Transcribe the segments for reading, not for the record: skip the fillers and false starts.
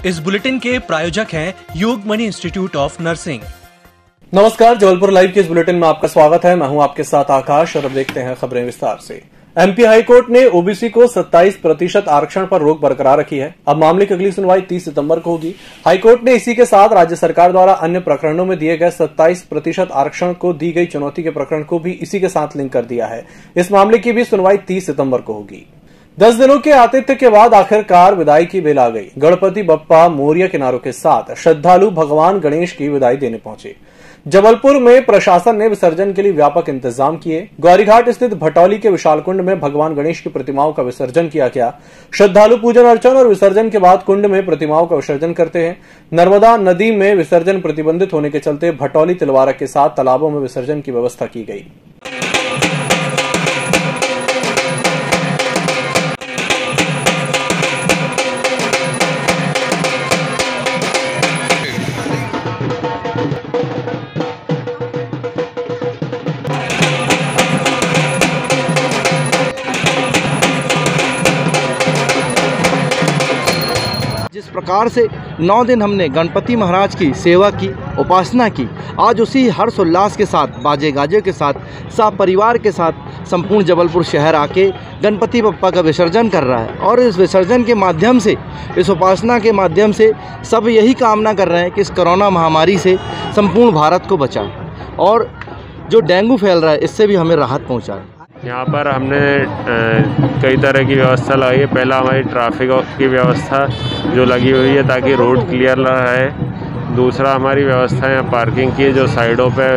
इस बुलेटिन के प्रायोजक हैं योगमणि इंस्टीट्यूट ऑफ नर्सिंग। नमस्कार, जबलपुर लाइव के इस बुलेटिन में आपका स्वागत है। मैं हूं आपके साथ आकाश और अब देखते हैं खबरें विस्तार से। एमपी हाईकोर्ट ने ओबीसी को 27% आरक्षण पर रोक बरकरार रखी है। अब मामले की अगली सुनवाई 30 सितंबर को होगी। हाईकोर्ट ने इसी के साथ राज्य सरकार द्वारा अन्य प्रकरणों में दिए गए 27% आरक्षण को दी गई चुनौती के प्रकरण को भी इसी के साथ लिंक कर दिया है। इस मामले की भी सुनवाई 30 सितंबर को होगी। 10 दिनों के आतिथ्य के बाद आखिरकार विदाई की बेल आ गई। गणपति बप्पा मोरिया किनारों के साथ श्रद्धालु भगवान गणेश की विदाई देने पहुंचे। जबलपुर में प्रशासन ने विसर्जन के लिए व्यापक इंतजाम किए। गौरीघाट स्थित भटौली के विशाल कुंड में भगवान गणेश की प्रतिमाओं का विसर्जन किया गया। श्रद्धालु पूजन अर्चन और विसर्जन के बाद कुंड में प्रतिमाओं का विसर्जन करते हैं। नर्मदा नदी में विसर्जन प्रतिबंधित होने के चलते भटौली तिलवारा के साथ तालाबों में विसर्जन की व्यवस्था की गई। जिस प्रकार से 9 दिन हमने गणपति महाराज की सेवा की, उपासना की, आज उसी हर्षोल्लास के साथ, बाजे गाजे के साथ, सब परिवार के साथ संपूर्ण जबलपुर शहर आके गणपति बप्पा का विसर्जन कर रहा है। और इस विसर्जन के माध्यम से, इस उपासना के माध्यम से सब यही कामना कर रहे हैं कि इस कोरोना महामारी से संपूर्ण भारत को बचाएं और जो डेंगू फैल रहा है इससे भी हमें राहत पहुँचाएं। यहाँ पर हमने कई तरह की व्यवस्था लगाई है। पहला हमारी ट्रैफिक की व्यवस्था जो लगी हुई है ताकि रोड क्लियर रहे। दूसरा हमारी व्यवस्था है पार्किंग की, जो साइडों पे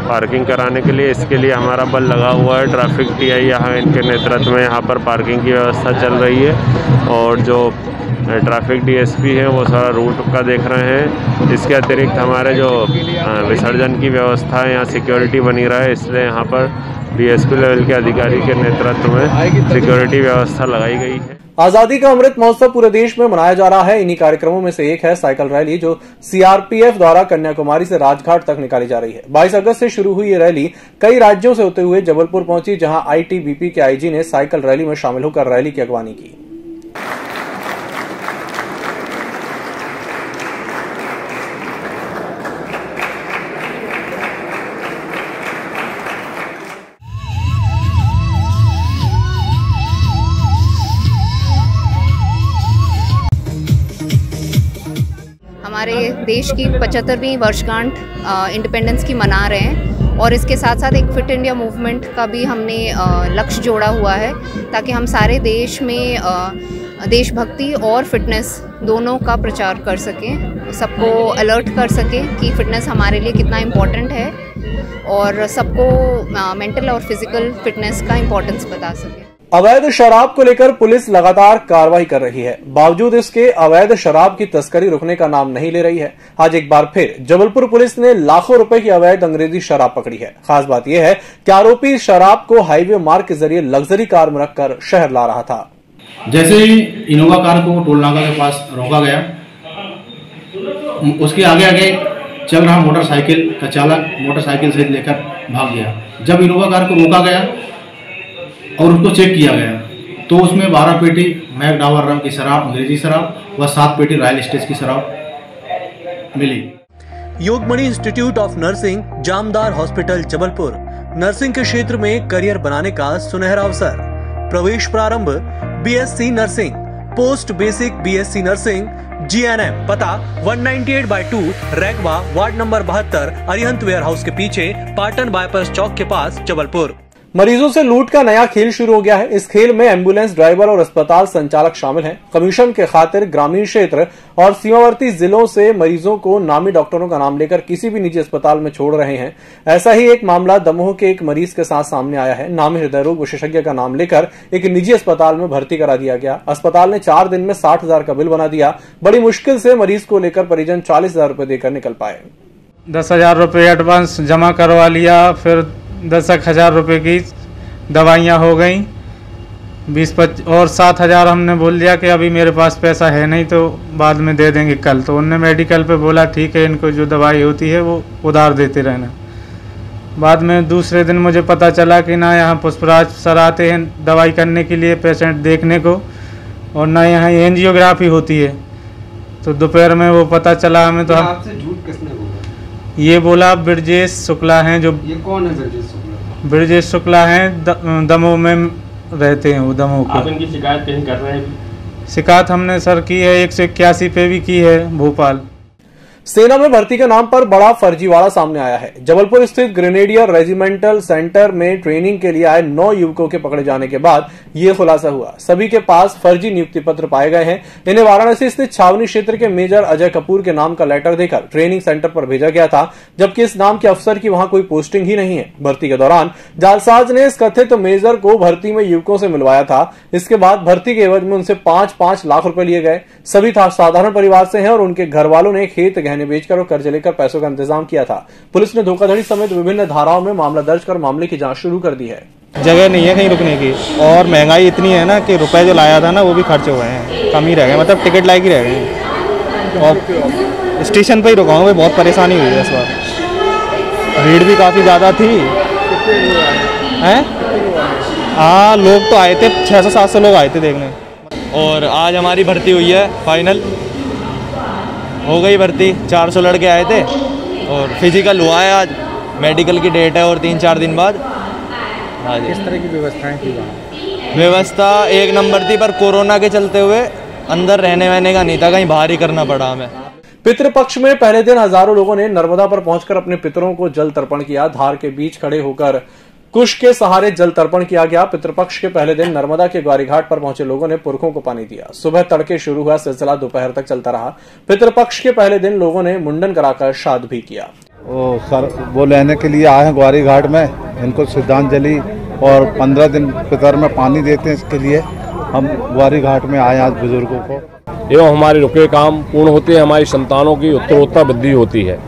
पार्किंग कराने के लिए, इसके लिए हमारा बल लगा हुआ है। ट्रैफिक टीआई यहाँ इनके नेतृत्व में यहाँ पर पार्किंग की व्यवस्था चल रही है और जो ट्रैफिक डीएसपी है वो सारा रूट का देख रहे हैं। इसके अतिरिक्त हमारे जो विसर्जन की व्यवस्था है, यहाँ सिक्योरिटी बनी रहे, इसलिए यहाँ पर डीएसपी लेवल के अधिकारी के नेतृत्व में सिक्योरिटी व्यवस्था लगाई गई है। आजादी का अमृत महोत्सव पूरे देश में मनाया जा रहा है। इन्हीं कार्यक्रमों में से एक है साइकिल रैली, जो सीआरपीएफ द्वारा कन्याकुमारी से राजघाट तक निकाली जा रही है। 22 अगस्त से शुरू हुई ये रैली कई राज्यों से होते हुए जबलपुर पहुंची, जहां आईटीबीपी के आईजी ने साइकिल रैली में शामिल होकर रैली की अगवानी की। हमारे देश की 75वीं वर्षगांठ इंडिपेंडेंस की मना रहे हैं और इसके साथ साथ एक फिट इंडिया मूवमेंट का भी हमने लक्ष्य जोड़ा हुआ है, ताकि हम सारे देश में देशभक्ति और फिटनेस दोनों का प्रचार कर सकें, सबको अलर्ट कर सकें कि फिटनेस हमारे लिए कितना इम्पोर्टेंट है और सबको मेंटल और फिजिकल फिटनेस का इम्पोर्टेंस बता सकें। अवैध शराब को लेकर पुलिस लगातार कार्रवाई कर रही है। बावजूद इसके अवैध शराब की तस्करी रुकने का नाम नहीं ले रही है। आज एक बार फिर जबलपुर पुलिस ने लाखों रुपए की अवैध अंग्रेजी शराब पकड़ी है। खास बात यह है कि आरोपी शराब को हाईवे मार्ग के जरिए लग्जरी कार में रखकर शहर ला रहा था। जैसे ही इनोवा कार को टोल नाका के पास रोका गया, उसके आगे आगे चल रहा मोटरसाइकिल का चालक मोटरसाइकिल से लेकर भाग गया। जब इनोवा कार को रोका गया और उसको चेक किया गया तो उसमें 12 पेटी मैकडावर रंग की शराब, अंग्रेजी शराब व 7 पेटी रॉयल स्टेज की शराब मिली। Yogmani institute of nursing, Jamdar hospital Jabalpur. Nursing के क्षेत्र में करियर बनाने का सुनहरा अवसर। प्रवेश प्रारंभ BSc nursing, post basic BSc nursing, GNM. पता 198/2 रैगवा, ward number 72, Arihant warehouse के पीछे, पाटन बाईपास चौक के पास, जबलपुर। मरीजों से लूट का नया खेल शुरू हो गया है। इस खेल में एम्बुलेंस ड्राइवर और अस्पताल संचालक शामिल हैं। कमीशन के खातिर ग्रामीण क्षेत्र और सीमावर्ती जिलों से मरीजों को नामी डॉक्टरों का नाम लेकर किसी भी निजी अस्पताल में छोड़ रहे हैं। ऐसा ही एक मामला दमोह के एक मरीज के साथ सामने आया है। नामी हृदय रोग विशेषज्ञ का नाम लेकर एक निजी अस्पताल में भर्ती करा दिया गया। अस्पताल ने 4 दिन में 60,000 का बिल बना दिया। बड़ी मुश्किल से मरीज को लेकर परिजन 40,000 रुपए देकर निकल पाए। 10,000 रुपये एडवांस जमा करवा लिया, फिर 10,000 रुपये की दवाइयाँ हो गई, 20-25 और 7,000 हमने बोल दिया कि अभी मेरे पास पैसा है नहीं तो बाद में दे देंगे कल। तो उनने मेडिकल पे बोला ठीक है, इनको जो दवाई होती है वो उधार देते रहना। बाद में दूसरे दिन मुझे पता चला कि ना यहाँ पुष्पराज सर आते हैं दवाई करने के लिए पेशेंट देखने को, और ना यहाँ एंजियोग्राफी होती है। तो दोपहर में वो पता चला हमें। तो आपसे झूठ किसने बोला? ये बोला ब्रजेश शुक्ला हैं। जो ये कौन है ब्रजेश शुक्ला? ब्रजेश शुक्ला हैं, दमोह में रहते हैं वो, दमोह को। आप इनकी शिकायत कहीं कर रहे हैं? शिकायत हमने सर की है, 181 पे भी की है भोपाल। सेना में भर्ती के नाम पर बड़ा फर्जीवाड़ा सामने आया है। जबलपुर स्थित ग्रेनेडियर रेजिमेंटल सेंटर में ट्रेनिंग के लिए आए 9 युवकों के पकड़े जाने के बाद यह खुलासा हुआ। सभी के पास फर्जी नियुक्ति पत्र पाए गए हैं। इन्हें वाराणसी स्थित छावनी क्षेत्र के मेजर अजय कपूर के नाम का लेटर देकर ट्रेनिंग सेंटर पर भेजा गया था, जबकि इस नाम के अफसर की वहां कोई पोस्टिंग ही नहीं है। भर्ती के दौरान जालसाज ने इस कथित मेजर को भर्ती में युवकों से मिलवाया था। इसके बाद भर्ती के एवज में उनसे 5-5 लाख रुपए लिए गए। सभी साधारण परिवार से हैं और उनके घर वालों ने खेत गहने बेचकर और कर्ज लेकर पैसों का इंतजाम किया था। पुलिस ने धोखाधड़ी समेत विभिन्न धाराओं में मामला दर्ज कर मामले की जांच शुरू कर दी है। जगह नहीं है कहीं रुकने की, और महंगाई इतनी है ना कि रुपए जो लाया था ना वो भी खर्च हो गए हैं, कम ही रह गए, मतलब टिकट लायक ही रह गए हैं। और स्टेशन पर ही रुका हूँ, बहुत परेशानी हुई है इस बार। भीड़ भी काफ़ी ज़्यादा थी। हैं? हाँ, लोग तो आए थे, 600-700 लोग आए थे देखने। और आज हमारी भर्ती हुई है, फाइनल हो गई भर्ती। 400 लड़के आए थे और फिजिकल हुआ है आज। मेडिकल की डेट है और 3-4 दिन बाद। हाँ जी। किस तरह की व्यवस्थाएं थी वहाँ? व्यवस्था 1 नंबर थी, पर कोरोना के चलते हुए अंदर रहने वहने का नहीं था, कहीं बाहर ही करना पड़ा हमें। पितृपक्ष में पहले दिन हजारों लोगों ने नर्मदा पर पहुंचकर अपने पितरों को जल तर्पण किया। धार के बीच खड़े होकर कुश के सहारे जल तर्पण किया गया। पितृपक्ष के पहले दिन नर्मदा के ग्वारी घाट पर पहुंचे लोगों ने पुरखों को पानी दिया। सुबह तड़के शुरू हुआ सिलसिला दोपहर तक चलता रहा। पितृपक्ष के पहले दिन लोगों ने मुंडन कराकर श्राद्ध भी किया। वो लेने के लिए आए हैं ग्वारी घाट में, इनको श्रद्धांजलि और 15 दिन पितर में पानी देते हैं। इसके लिए हम ग्वारी घाट में आए आज बुजुर्गों को। एवं हमारे रुके काम पूर्ण होते हैं, हमारी संतानों की उत्तरोत्तर वृद्धि होती है।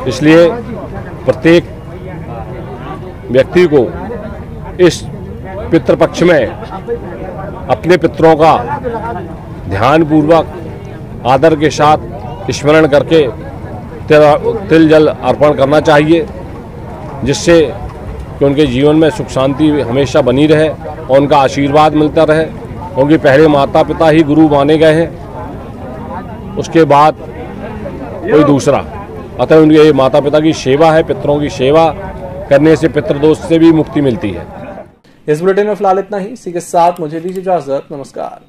इसलिए प्रत्येक व्यक्ति को इस पितृपक्ष में अपने पितरों का ध्यानपूर्वक आदर के साथ स्मरण करके तिल जल अर्पण करना चाहिए, जिससे कि उनके जीवन में सुख शांति हमेशा बनी रहे और उनका आशीर्वाद मिलता रहे। क्योंकि पहले माता पिता ही गुरु माने गए हैं, उसके बाद कोई दूसरा। अतः उनके माता पिता की सेवा है, पितरों की सेवा करने से पितृदोष से भी मुक्ति मिलती है। इस बुलेटिन में फिलहाल इतना ही। इसी के साथ मुझे दीजिए इजाजत। नमस्कार।